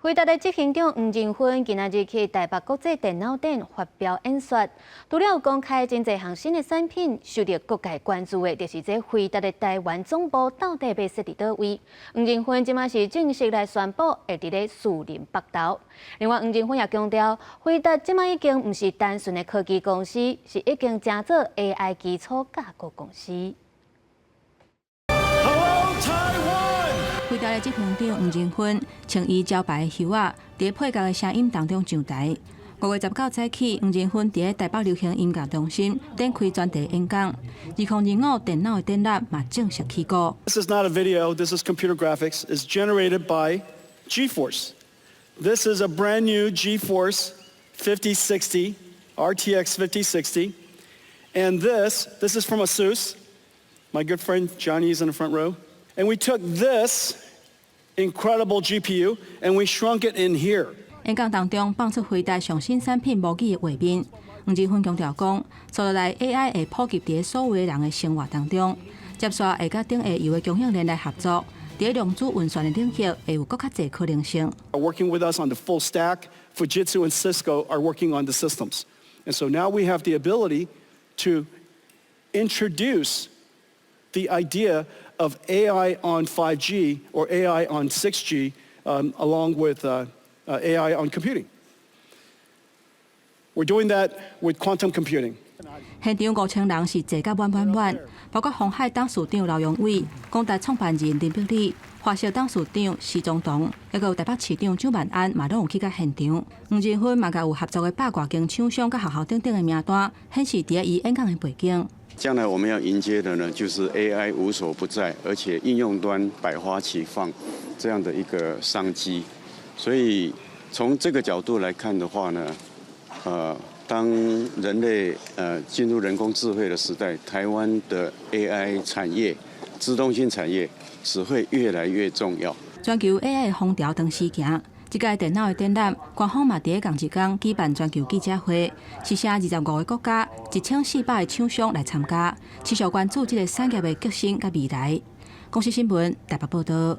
回答的执行长黄仁勋今仔日去台北国际电脑展发表演说，除了有公开真侪项新的产品，受到各界关注的，就是这回答的台湾总部到底要设伫倒位。黄仁勋即马是正式来宣布会伫咧树林北投。另外，黄仁勋也强调，回答即马已经毋是单纯的科技公司，是已经正做 AI 基础架构公司。 回答的执行长黄仁勋穿伊招牌的袖仔，伫配角的声音当中上台。5月19早起，黄仁勋伫台北流行音乐中心展开专题演讲。2025电脑的展览嘛正式起稿。This is not a video. This is computer graphics. It's generated by GeForce. This is a brand new GeForce 5060 RTX 5060, and this is from ASUS. My good friend Johnny is in the front row. And we took this incredible GPU and we shrunk it in here. 演讲当中放出回答上新产品模拟的画面。黄仁勋强调讲，接落来 AI 会普及伫所有人的生活当中，接续会甲顶下游的供应链来合作，伫量子运算的领域会有更较侪可能性。Working with us on the full stack, Fujitsu and Cisco are working on the systems, and so now we have the ability to introduce the idea of AI on 5G or AI on 6G, along with AI on computing. We're doing that with quantum computing. 现场5000人是坐甲满，包括鸿海董事长刘荣伟、广达创办人林碧丽、华硕董事长施宗同，还有台北市长蒋万安嘛，拢有去到现场。黄仁勋嘛，甲有合作的百外间厂商、甲学校等等的名单，显示伫伊演讲的背景。 将来我们要迎接的呢，就是 AI 无所不在，而且应用端百花齐放这样的一个商机。所以从这个角度来看的话呢，当人类进入人工智慧的时代，台湾的 AI 产业、资通讯产业只会越来越重要。全球 AI 的风潮同时行。 这届电脑的展览，官方嘛伫同一天举办全球记者会，是请25个国家1400个厂商来参加，持续关注这个产业的革新甲未来。公司新闻台北报道。